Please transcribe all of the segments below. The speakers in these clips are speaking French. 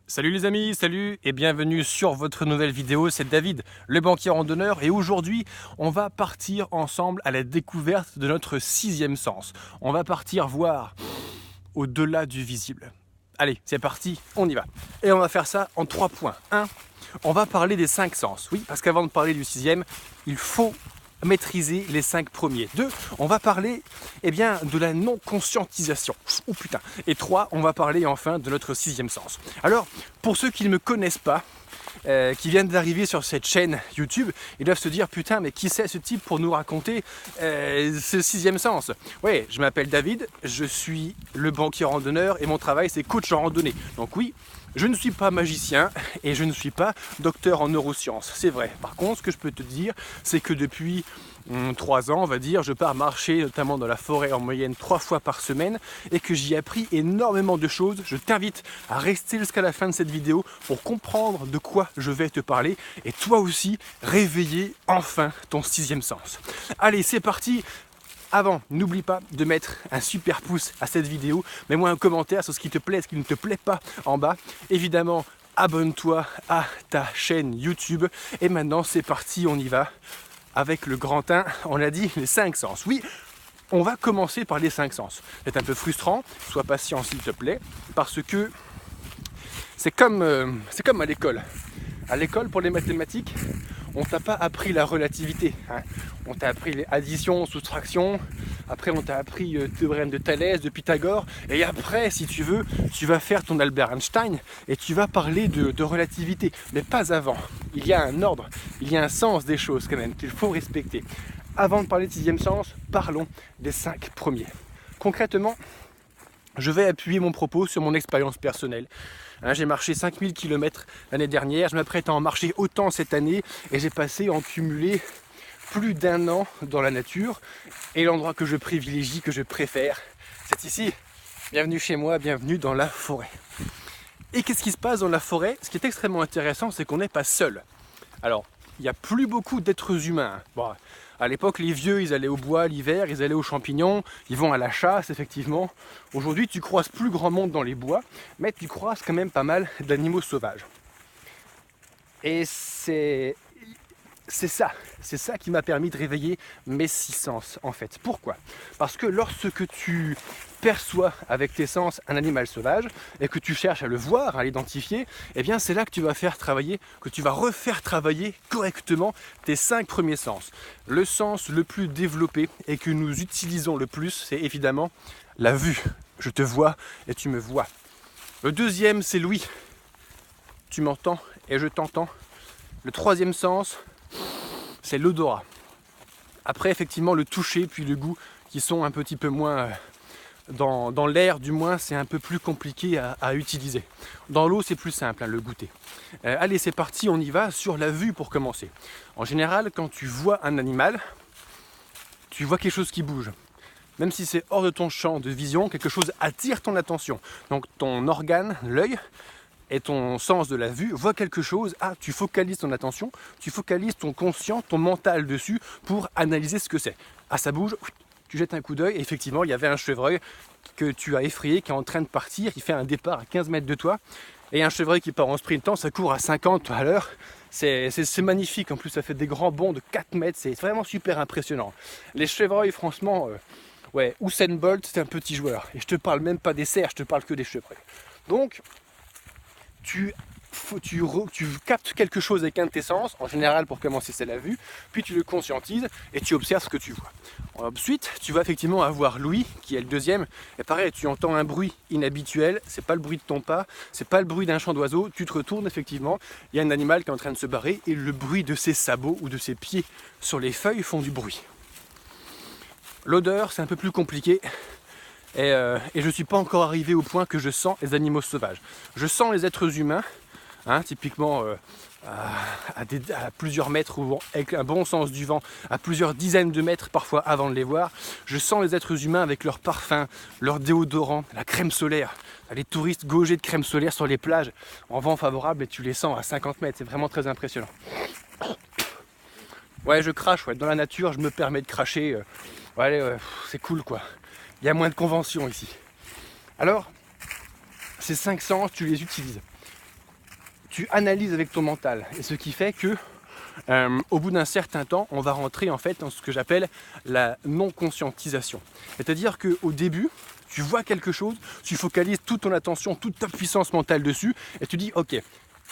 Salut les amis, salut et bienvenue sur votre nouvelle vidéo, c'est David, le banquier randonneur, et aujourd'hui on va partir ensemble à la découverte de notre sixième sens. On va partir voir au-delà du visible. Allez, c'est parti, on y va. Et on va faire ça en 3 points. 1. On va parler des 5 sens. Oui, parce qu'avant de parler du sixième, il faut maîtriser les 5 premiers. 2. On va parler de la non-conscientisation. Oh putain. Et 3. On va parler enfin de notre sixième sens. Alors, pour ceux qui ne me connaissent pas, qui viennent d'arriver sur cette chaîne YouTube, ils doivent se dire putain, mais qui c'est ce type pour nous raconter ce sixième sens? Oui, je m'appelle David, je suis le banquier randonneur et mon travail c'est coach en randonnée. Donc oui, je ne suis pas magicien et je ne suis pas docteur en neurosciences, c'est vrai. Par contre, ce que je peux te dire, c'est que depuis 3 ans, on va dire, je pars marcher notamment dans la forêt en moyenne 3 fois par semaine et que j'y ai appris énormément de choses. Je t'invite à rester jusqu'à la fin de cette vidéo pour comprendre de quoi je vais te parler et toi aussi réveiller enfin ton sixième sens. Allez, c'est parti! Avant, n'oublie pas de mettre un super pouce à cette vidéo, mets-moi un commentaire sur ce qui te plaît, ce qui ne te plaît pas en bas. Évidemment, abonne-toi à ta chaîne YouTube. Et maintenant, c'est parti, on y va. Avec le grand 1, on a dit les 5 sens. Oui, on va commencer par les 5 sens. C'est un peu frustrant, sois patient s'il te plaît, parce que c'est comme à l'école. À l'école, pour les mathématiques, on t'a pas appris la relativité. Hein. On t'a appris les additions, soustractions. Après, on t'a appris le théorème de Thalès, de Pythagore. Et après, si tu veux, tu vas faire ton Albert Einstein et tu vas parler de relativité. Mais pas avant. Il y a un ordre, il y a un sens des choses quand même qu'il faut respecter. Avant de parler de sixième sens, parlons des 5 premiers. Concrètement, je vais appuyer mon propos sur mon expérience personnelle. J'ai marché 5000 km l'année dernière, je m'apprête à en marcher autant cette année et j'ai passé en cumulé plus d'1 an dans la nature. Et l'endroit que je privilégie, que je préfère, c'est ici. Bienvenue chez moi, bienvenue dans la forêt. Et qu'est-ce qui se passe dans la forêt? Ce qui est extrêmement intéressant, c'est qu'on n'est pas seul. Alors, il n'y a plus beaucoup d'êtres humains. Bon, à l'époque, les vieux, ils allaient au bois l'hiver, ils allaient aux champignons, ils vont à la chasse, effectivement. Aujourd'hui, tu croises plus grand monde dans les bois, mais tu croises quand même pas mal d'animaux sauvages. Et c'est ça qui m'a permis de réveiller mes 6 sens, en fait. Pourquoi? Parce que lorsque tu perçois avec tes sens un animal sauvage et que tu cherches à le voir, à l'identifier, eh bien c'est là que tu vas refaire travailler correctement tes 5 premiers sens. Le sens le plus développé et que nous utilisons le plus, c'est évidemment la vue. Je te vois et tu me vois. Le deuxième, c'est l'ouïe. Tu m'entends et je t'entends. Le troisième sens, c'est l'odorat. Après, effectivement, le toucher puis le goût qui sont un petit peu moins... Dans l'air, du moins, c'est un peu plus compliqué à utiliser. Dans l'eau, c'est plus simple, le goûter. Allez, c'est parti, on y va sur la vue pour commencer. En général, quand tu vois un animal, tu vois quelque chose qui bouge. Même si c'est hors de ton champ de vision, quelque chose attire ton attention. Donc ton organe, l'œil, et ton sens de la vue voit quelque chose, tu focalises ton attention, tu focalises ton conscient, ton mental dessus pour analyser ce que c'est. Ça bouge, tu jettes un coup d'œil et effectivement il y avait un chevreuil que tu as effrayé qui est en train de partir, il fait un départ à 15 mètres de toi et un chevreuil qui part en sprintant, ça court à 50 à l'heure. C'est magnifique, en plus ça fait des grands bonds de 4 mètres, c'est vraiment super impressionnant. Les chevreuils, franchement, Usain Bolt c'est un petit joueur et je te parle même pas des cerfs, je te parle que des chevreuils. Donc tu captes quelque chose avec un de tes sens, en général pour commencer c'est la vue, puis tu le conscientises et tu observes ce que tu vois. Ensuite, tu vas effectivement avoir l'ouïe, qui est le deuxième, et pareil, tu entends un bruit inhabituel, c'est pas le bruit de ton pas, c'est pas le bruit d'un chant d'oiseau, tu te retournes effectivement, il y a un animal qui est en train de se barrer et le bruit de ses sabots ou de ses pieds sur les feuilles font du bruit. L'odeur, c'est un peu plus compliqué. Et je ne suis pas encore arrivé au point que je sens les animaux sauvages. Je sens les êtres humains, typiquement à plusieurs mètres ou avec un bon sens du vent, à plusieurs dizaines de mètres parfois avant de les voir. Je sens les êtres humains avec leur parfum, leur déodorant, la crème solaire. Les touristes gaugés de crème solaire sur les plages en vent favorable et tu les sens à 50 mètres. C'est vraiment très impressionnant. Ouais, je crache, dans la nature, je me permets de cracher. C'est cool quoi. Il y a moins de conventions ici. Alors, ces 5 sens, tu les utilises. tu analyses avec ton mental. Et ce qui fait que au bout d'un certain temps, on va rentrer en fait dans ce que j'appelle la non-conscientisation. C'est-à-dire qu'au début, tu vois quelque chose, tu focalises toute ton attention, toute ta puissance mentale dessus, et tu dis ok,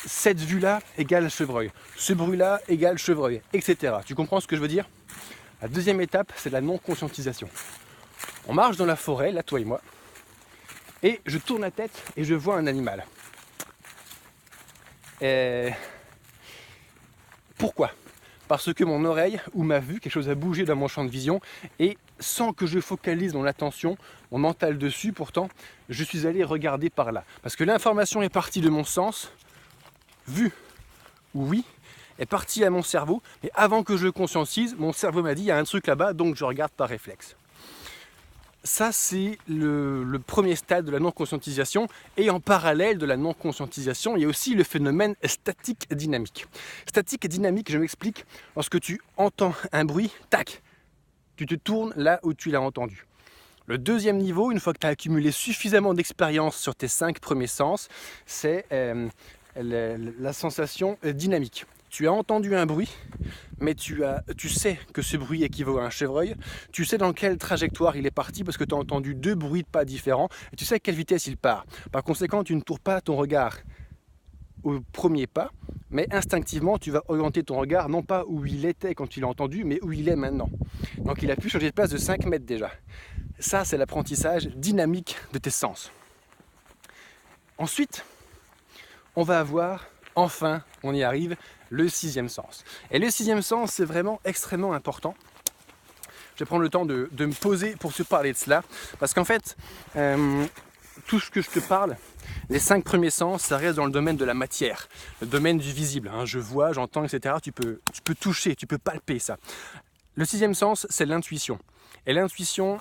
cette vue-là égale chevreuil, ce bruit-là égale chevreuil, etc. Tu comprends ce que je veux dire? La deuxième étape, c'est la non-conscientisation. On marche dans la forêt, là toi et moi, et je tourne la tête et je vois un animal. Pourquoi? Parce que mon oreille ou ma vue, quelque chose a bougé dans mon champ de vision et sans que je focalise mon attention, mon mental dessus, pourtant, je suis allé regarder par là. Parce que l'information est partie de mon sens, vue ou oui, est partie à mon cerveau, mais avant que je conscientise, mon cerveau m'a dit il y a un truc là-bas, donc je regarde par réflexe. Ça, c'est le premier stade de la non-conscientisation. Et en parallèle de la non-conscientisation, il y a aussi le phénomène statique-dynamique. Statique et dynamique, je m'explique. Lorsque tu entends un bruit, tac, tu te tournes là où tu l'as entendu. Le deuxième niveau, une fois que tu as accumulé suffisamment d'expérience sur tes 5 premiers sens, c'est la sensation dynamique. Tu as entendu un bruit, mais tu sais que ce bruit équivaut à un chevreuil, tu sais dans quelle trajectoire il est parti parce que tu as entendu 2 bruits de pas différents et tu sais à quelle vitesse il part. Par conséquent, tu ne tournes pas ton regard au premier pas, mais instinctivement, tu vas orienter ton regard non pas où il était quand tu l'as entendu, mais où il est maintenant. Donc il a pu changer de place de 5 mètres déjà. Ça, c'est l'apprentissage dynamique de tes sens. Ensuite, on va avoir, enfin, on y arrive, le 6e sens. Et le 6e sens, c'est vraiment extrêmement important. Je vais prendre le temps de me poser pour te parler de cela. Parce qu'en fait, tout ce que je te parle, les 5 premiers sens, ça reste dans le domaine de la matière, le domaine du visible. Hein. Je vois, j'entends, etc. Tu peux toucher, tu peux palper ça. Le 6e sens, c'est l'intuition. Et l'intuition,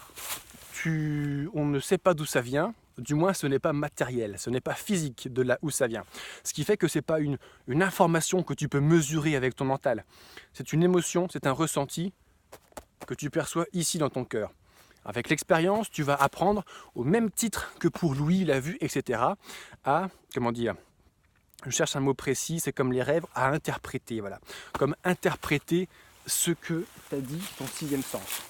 on ne sait pas d'où ça vient. Du moins, ce n'est pas matériel, ce n'est pas physique de là où ça vient. Ce qui fait que ce n'est pas une information que tu peux mesurer avec ton mental. C'est une émotion, c'est un ressenti que tu perçois ici dans ton cœur. Avec l'expérience, tu vas apprendre, au même titre que pour l'ouïe, la vue, etc., à, comment dire, je cherche un mot précis, c'est comme les rêves, à interpréter, voilà. Comme interpréter ce que t'a dit ton 6e sens.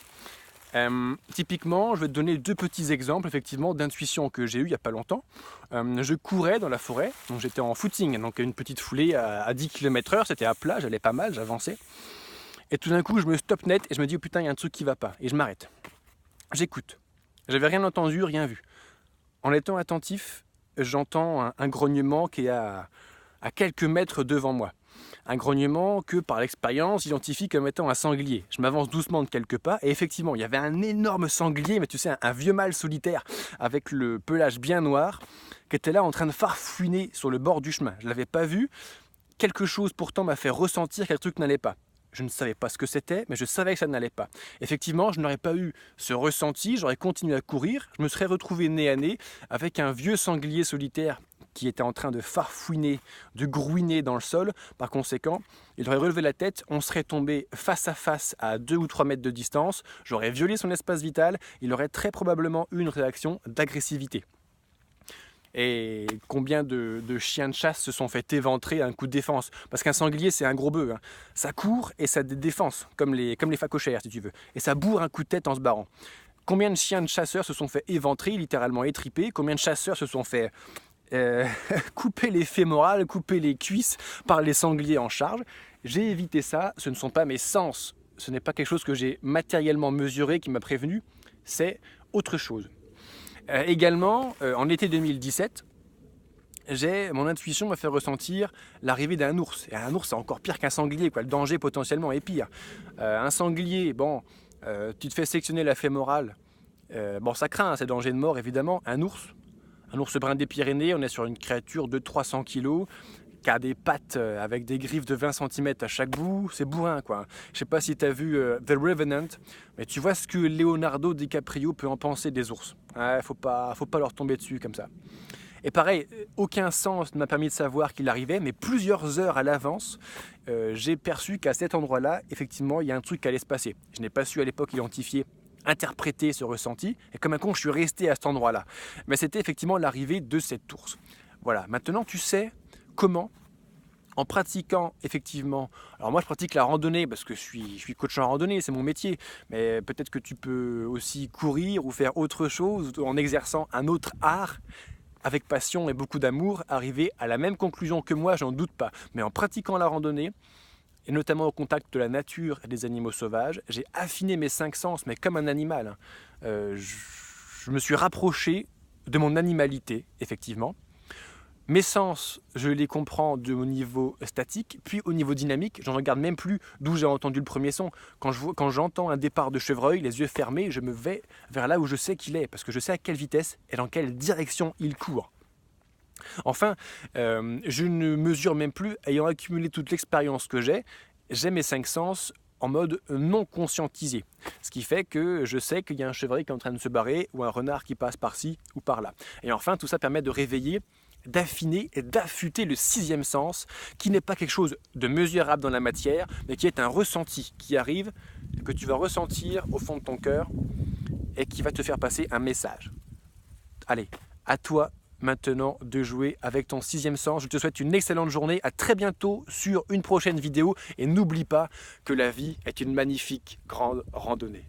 Typiquement, je vais te donner 2 petits exemples effectivement d'intuition que j'ai eu il n'y a pas longtemps. Je courais dans la forêt, donc j'étais en footing, donc une petite foulée à 10 km/h, c'était à plat, j'allais pas mal, j'avançais. Et tout d'un coup, je me stoppe net et je me dis oh putain, il y a un truc qui va pas, et je m'arrête. J'écoute. J'avais rien entendu, rien vu. En étant attentif, j'entends un grognement qui est à quelques mètres devant moi. Un grognement que, par l'expérience, j'identifie comme étant un sanglier. Je m'avance doucement de quelques pas et effectivement, il y avait un énorme sanglier, mais tu sais, un vieux mâle solitaire avec le pelage bien noir qui était là en train de farfouiner sur le bord du chemin. Je ne l'avais pas vu. Quelque chose pourtant m'a fait ressentir que le truc n'allait pas. Je ne savais pas ce que c'était, mais je savais que ça n'allait pas. Effectivement, je n'aurais pas eu ce ressenti, j'aurais continué à courir, je me serais retrouvé nez à nez avec un vieux sanglier solitaire qui était en train de farfouiner, de grouiner dans le sol. Par conséquent, il aurait relevé la tête, on serait tombé face à face à 2 ou 3 mètres de distance, j'aurais violé son espace vital, il aurait très probablement eu une réaction d'agressivité. Et combien de chiens de chasse se sont fait éventrer à un coup de défense? Parce qu'un sanglier, c'est un gros bœuf. Hein. Ça court et ça a des défenses, comme les phacochères, si tu veux. Et ça bourre un coup de tête en se barrant. Combien de chiens de chasseurs se sont fait éventrer, littéralement étriper? Combien de chasseurs se sont fait couper les fémorales, couper les cuisses par les sangliers en charge? J'ai évité ça, ce ne sont pas mes sens. Ce n'est pas quelque chose que j'ai matériellement mesuré qui m'a prévenu, c'est autre chose. Également, en été 2017, mon intuition m'a fait ressentir l'arrivée d'un ours. Et un ours, c'est encore pire qu'un sanglier, quoi. Le danger potentiellement est pire. Un sanglier, bon, tu te fais sectionner la fémorale, bon, ça craint, c'est danger de mort évidemment. Un ours brun des Pyrénées, on est sur une créature de 300 kg, qui a des pattes avec des griffes de 20 cm à chaque bout, c'est bourrin quoi. Je sais pas si tu as vu The Revenant, mais tu vois ce que Leonardo DiCaprio peut en penser des ours. Faut pas leur tomber dessus comme ça. Et pareil, aucun sens ne m'a permis de savoir qu'il arrivait, mais plusieurs heures à l'avance, j'ai perçu qu'à cet endroit-là, effectivement, il y a un truc qui allait se passer. Je n'ai pas su à l'époque identifier, interpréter ce ressenti, et comme un con, je suis resté à cet endroit-là. Mais c'était effectivement l'arrivée de cette ours. Voilà, maintenant tu sais comment en pratiquant effectivement, alors moi je pratique la randonnée parce que je suis coach en randonnée, c'est mon métier, mais peut-être que tu peux aussi courir ou faire autre chose en exerçant un autre art avec passion et beaucoup d'amour, arriver à la même conclusion que moi, j'en doute pas. Mais en pratiquant la randonnée, et notamment au contact de la nature et des animaux sauvages, j'ai affiné mes 5 sens, mais comme un animal, hein. Je me suis rapproché de mon animalité, effectivement. Mes sens, je les comprends au niveau statique, puis au niveau dynamique, je ne regarde même plus d'où j'ai entendu le premier son. Quand j'entends un départ de chevreuil, les yeux fermés, je me vais vers là où je sais qu'il est, parce que je sais à quelle vitesse et dans quelle direction il court. Enfin, je ne mesure même plus, ayant accumulé toute l'expérience que j'ai mes 5 sens en mode non conscientisé. Ce qui fait que je sais qu'il y a un chevreuil qui est en train de se barrer ou un renard qui passe par-ci ou par-là. Et enfin, tout ça permet de réveiller, d'affiner et d'affûter le 6e sens, qui n'est pas quelque chose de mesurable dans la matière, mais qui est un ressenti qui arrive, que tu vas ressentir au fond de ton cœur et qui va te faire passer un message. Allez, à toi maintenant de jouer avec ton 6e sens. Je te souhaite une excellente journée. À très bientôt sur une prochaine vidéo. Et n'oublie pas que la vie est une magnifique grande randonnée.